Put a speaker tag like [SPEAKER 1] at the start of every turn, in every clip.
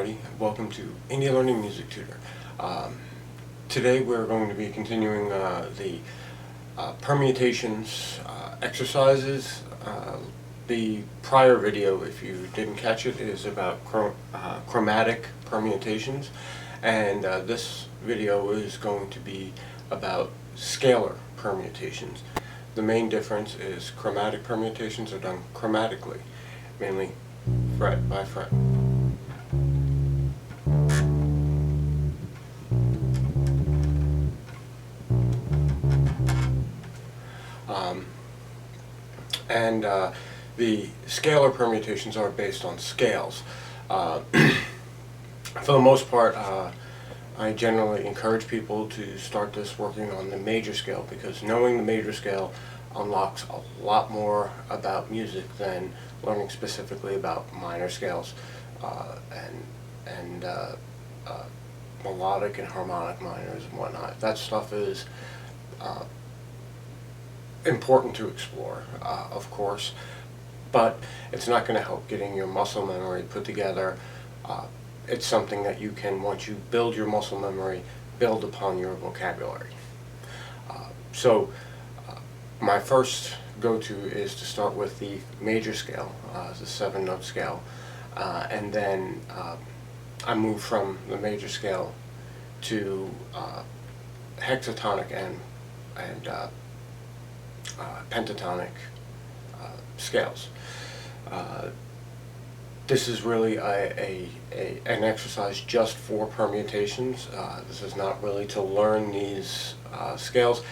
[SPEAKER 1] everybody. Welcome to Indie Learning Music Tutor. Today we're going to be continuing the permutations exercises. The prior video, if you didn't catch it, is about chromatic permutations, and this video is going to be about scalar permutations. The main difference is chromatic permutations are done chromatically, mainly fret by fret. The scalar permutations are based on scales. For the most part, I generally encourage people to start this working on the major scale, because knowing the major scale unlocks a lot more about music than learning specifically about minor scales and melodic and harmonic minors and whatnot. That stuff is important to explore, of course, but it's not going to help getting your muscle memory put together. It's something that you can, once you build your muscle memory, build upon your vocabulary. So my first go-to is to start with the major scale, the 7-note scale, and then I move from the major scale to hexatonic and pentatonic scales. This is really an exercise just for permutations. This is not really to learn these scales.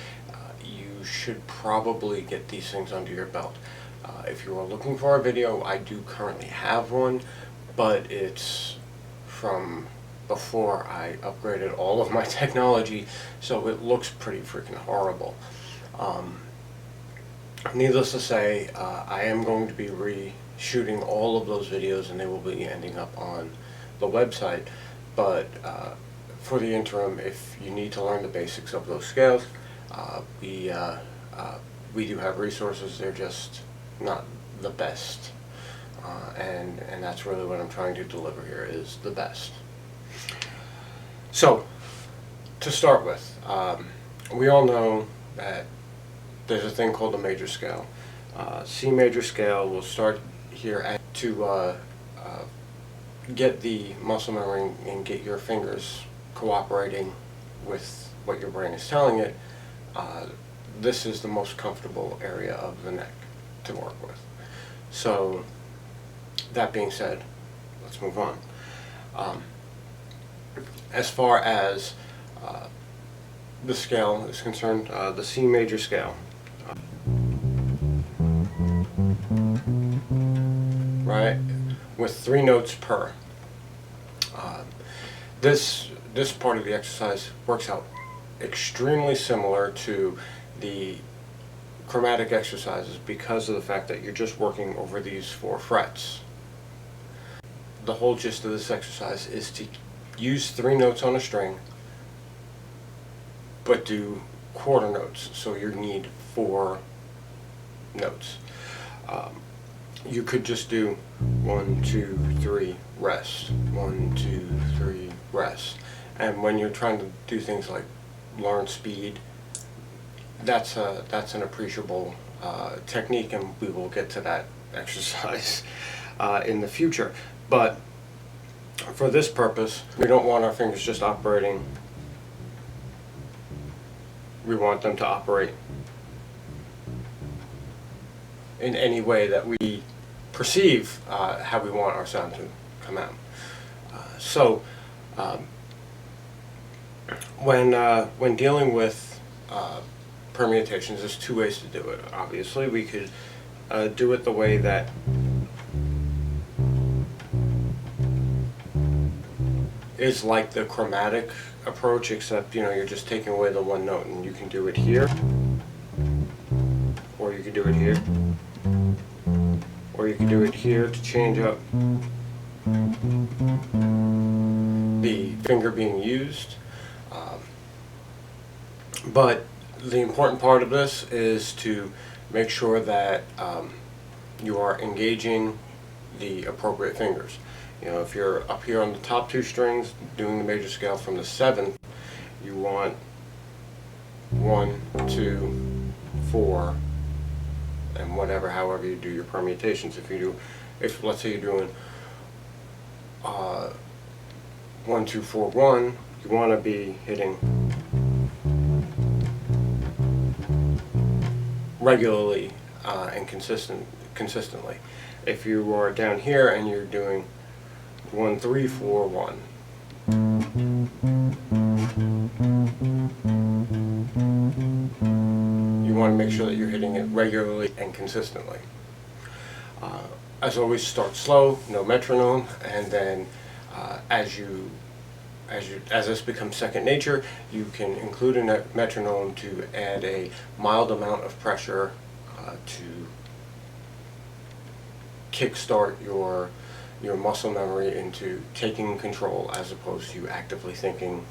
[SPEAKER 1] You should probably get these things under your belt. If you are looking for a video, I do currently have one, but it's from before I upgraded all of my technology, so it looks pretty freaking horrible. Needless to say, I am going to be reshooting all of those videos, and they will be ending up on the website. But for the interim, if you need to learn the basics of those scales, we do have resources. They're just not the best, and that's really what I'm trying to deliver here, is the best. So, to start with, we all know that there's a thing called the major scale. C major scale will start here to get the muscle memory and get your fingers cooperating with what your brain is telling it. This is the most comfortable area of the neck to work with. So, that being said, let's move on. As far as the scale is concerned, the C major scale, right, with 3 notes per. This part of the exercise works out extremely similar to the chromatic exercises because of the fact that you're just working over these 4 frets. The whole gist of this exercise is to use 3 notes on a string, but do quarter notes, so you need 4 notes. You could just do 1, 2, 3, rest, 1, 2, 3, rest. And when you're trying to do things like learn speed, that's an appreciable technique, and we will get to that exercise in the future. But for this purpose, we don't want our fingers just operating. We want them to operate in any way that we perceive how we want our sound to come out. When dealing with permutations, there's 2 ways to do it. Obviously, we could do it the way that is like the chromatic approach, except you're just taking away the 1 note, and you can do it here, or you can do it here, or you can do it here to change up the finger being used. But the important part of this is to make sure that you are engaging the appropriate fingers. You know, if you're up here on the top two strings doing the major scale from the 7th, you want 1, 2, 4, and whatever, however you do your permutations. If let's say you're doing 1, 2, 4, 1, you want to be hitting regularly and consistently. If you are down here and you're doing 1, 3, 4, 1, you want to make sure that you're hitting it regularly and consistently. As always, start slow, no metronome, and then as this becomes second nature, you can include a metronome to add a mild amount of pressure to kickstart your muscle memory into taking control, as opposed to actively thinking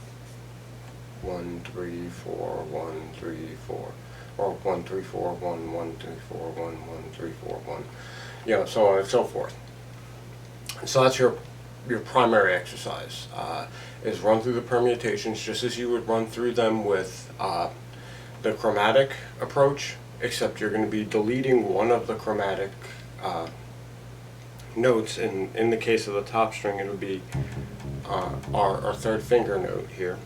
[SPEAKER 1] 1, 3, 4, 1, 3, 4, or 1, 3, 4, 1, 1, 3, 4, 1, 1, 3, 4, 1, you know, so on and so forth. So that's your primary exercise, is run through the permutations just as you would run through them with the chromatic approach, except you're going to be deleting one of the chromatic notes. In the case of the top string, it would be our third finger note here.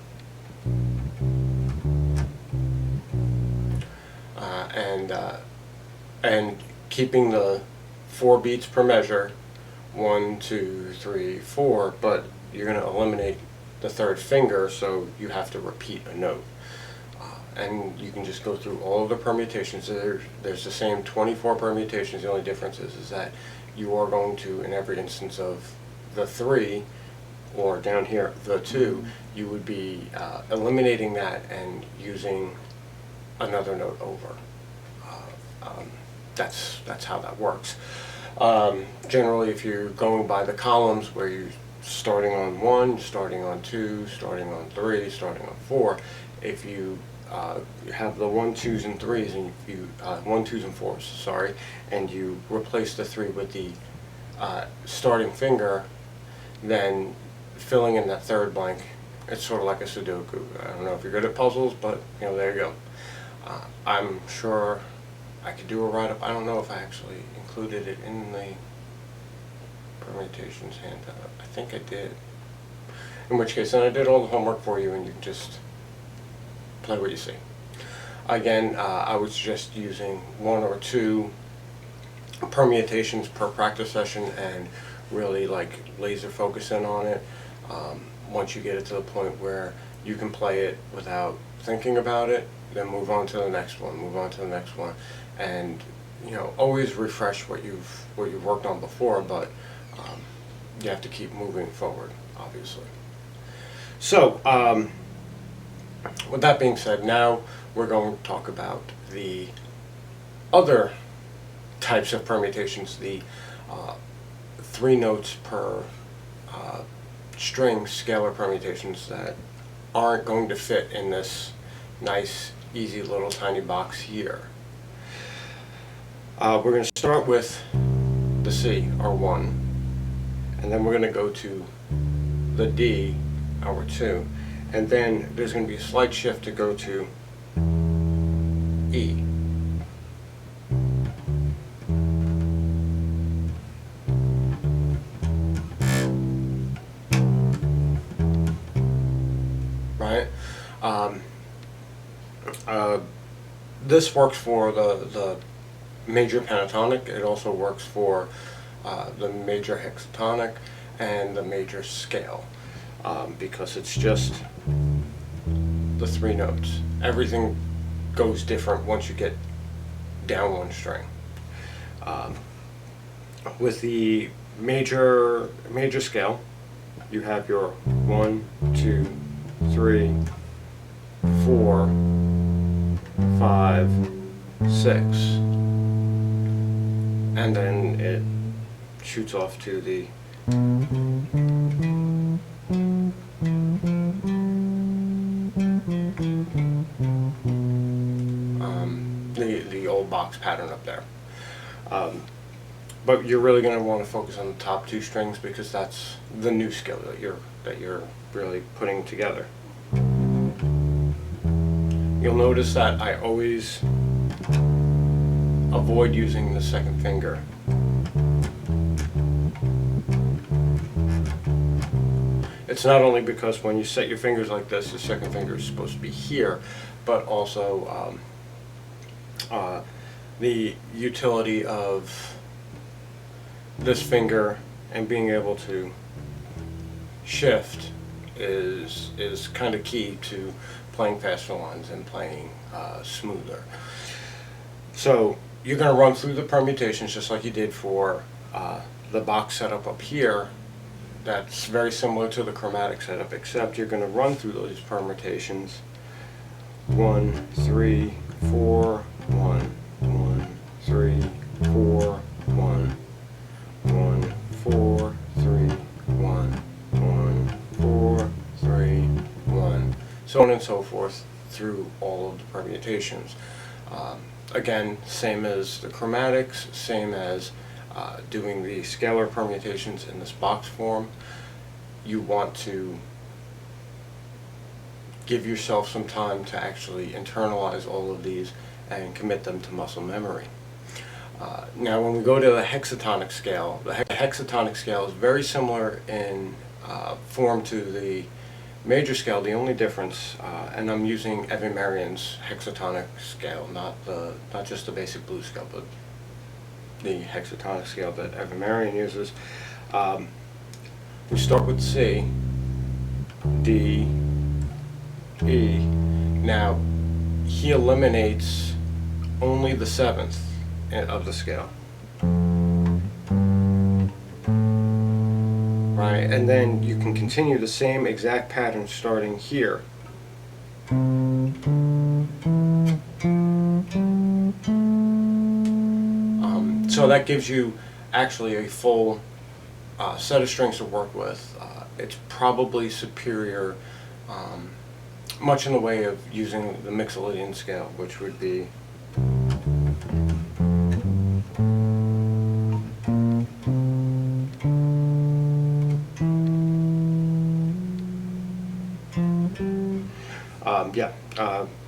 [SPEAKER 1] And keeping the 4 beats per measure, 1, 2, 3, 4, but you're going to eliminate the third finger, so you have to repeat a note. And you can just go through all of the permutations. There's the same 24 permutations. The only difference is that you are going to, in every instance of the 3, or down here, the 2, you would be eliminating that and using another note over. That's how that works. Generally, if you're going by the columns where you're starting on 1, starting on 2, starting on 3, starting on 4, if you have the 1, 2s, and 3s, and you 1, 2s, and 4s, sorry, and you replace the 3 with the starting finger, then filling in that third blank, it's sort of like a Sudoku. I don't know if you're good at puzzles, but you know, there you go. I'm sure I could do a write-up. I don't know if I actually included it in the permutations handout. I think I did. In which case, then I did all the homework for you, and you can just play what you see. Again, I would suggest using 1 or 2 permutations per practice session and really like laser focus in on it. Once you get it to the point where you can play it without thinking about it, then move on to the next one, move on to the next one, and you know, always refresh what you've worked on before, but you have to keep moving forward, obviously. So with that being said, now we're going to talk about the other types of permutations, the 3 notes per string scalar permutations that aren't going to fit in this nice, easy little tiny box here. We're going to start with the C, our 1, and then we're going to go to the D, our 2, and then there's going to be a slight shift to go to E. Right? This works for the major pentatonic. It also works for the major hexatonic and the major scale, because it's just the 3 notes. Everything goes different once you get down one string. With the major scale, you have your 1, 2, 3, 4, 5, 6, and then it shoots off to the the old box pattern up there. but you're really going to want to focus on the top two strings because that's the new scale that you're really putting together. You'll notice that I always avoid using the second finger. It's not only because when you set your fingers like this, the second finger is supposed to be here, but also the utility of this finger and being able to shift is kind of key to playing faster lines and playing smoother. So you're going to run through the permutations just like you did for the box setup up here. That's very similar to the chromatic setup, except you're going to run through those permutations 1, 3, 4, 1, 1, 3, 4, 1, 1, 4, 3, 1, 1, 4, 3, 1, so on and so forth through all of the permutations. Again, same as the chromatics, same as doing the scalar permutations in this box form. You want to give yourself some time to actually internalize all of these and commit them to muscle memory. Now when we go to the hexatonic scale, the hexatonic scale is very similar in form to the major scale. The only difference, and I'm using Evan Marien's hexatonic scale, not just the basic blues scale, but the hexatonic scale that Evan Marian uses. We start with C, D, E. Now he eliminates only the seventh of the scale, right? And then you can continue the same exact pattern starting here. So that gives you actually a full set of strings to work with. It's probably superior, much in the way of using the Mixolydian scale, which would be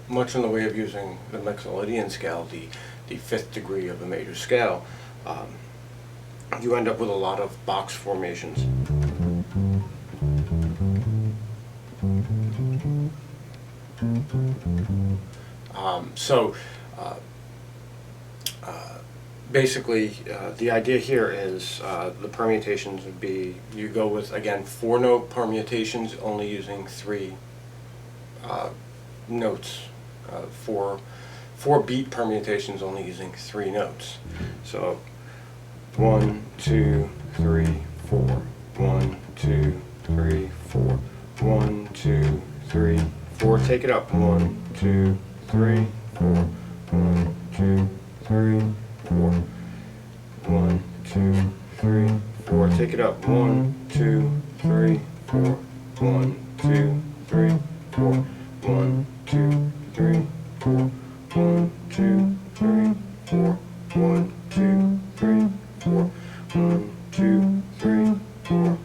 [SPEAKER 1] much in the way of using the Mixolydian scale, the fifth degree of the major scale. You end up with a lot of box formations. Basically, the idea here is the permutations would be, you go with, again, 4-note permutations, only using 3 notes, 4-beat permutations, only using 3 notes. So 1, 2, 3, 4, 1, 2, 3, 4, 1, 2, 3, 4. Take it up. 1, 2, 3, 4, 1, 2, 3, 4, 1, 2, 3, 4. Take it up. 1, 2, 3, 4, 1, 2, 3, 4, 1, 2, 3, 4, 1, 2, 3, 4, 1, 2, 3, 4, 1, 2, 3, 4.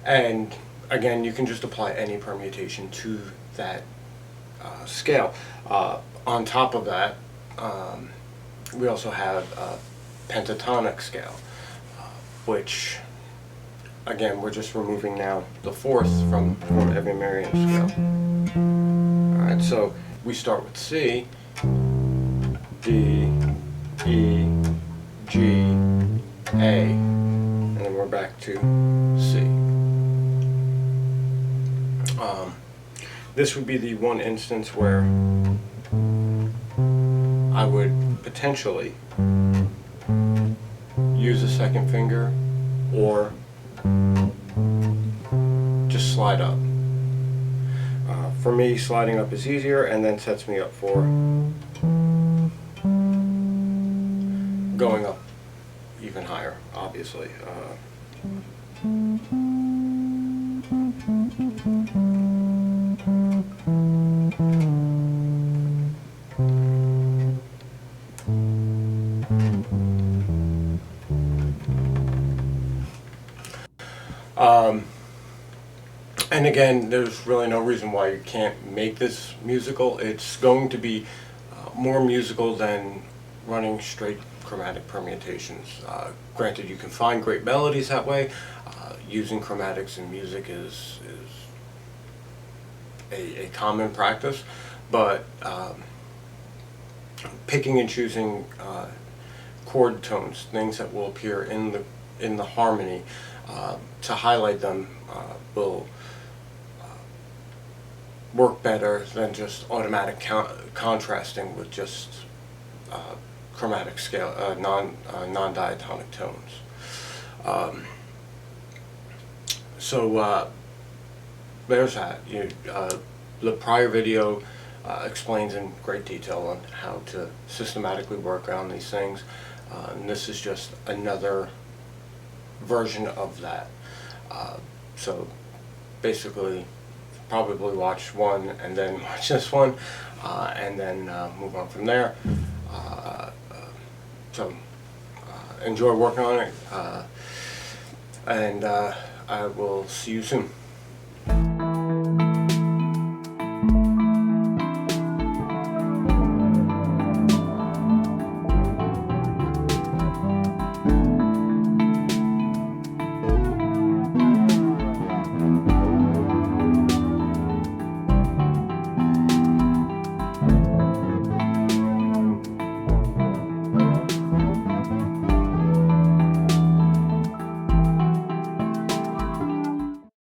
[SPEAKER 1] And again, you can just apply any permutation to that scale. On top of that, we also have a pentatonic scale, which, again, we're just removing now the fourth from Evan Marien's scale. Alright, so we start with C, D, E, G, A, and then we're back to C. This would be the one instance where I would potentially use a second finger or just slide up. For me, sliding up is easier and then sets me up for going up even higher, obviously. And again, there's really no reason why you can't make this musical. It's going to be more musical than running straight chromatic permutations. Granted, you can find great melodies that way. Using chromatics in music is a common practice, but picking and choosing chord tones, things that will appear in the harmony, to highlight them will work better than just automatic contrasting with just chromatic scale, non-diatonic tones. So there's that. The prior video explains in great detail on how to systematically work on these things, and this is just another version of that. So basically, probably watch one and then watch this one, and then move on from there. Enjoy working on it, and I will see you soon.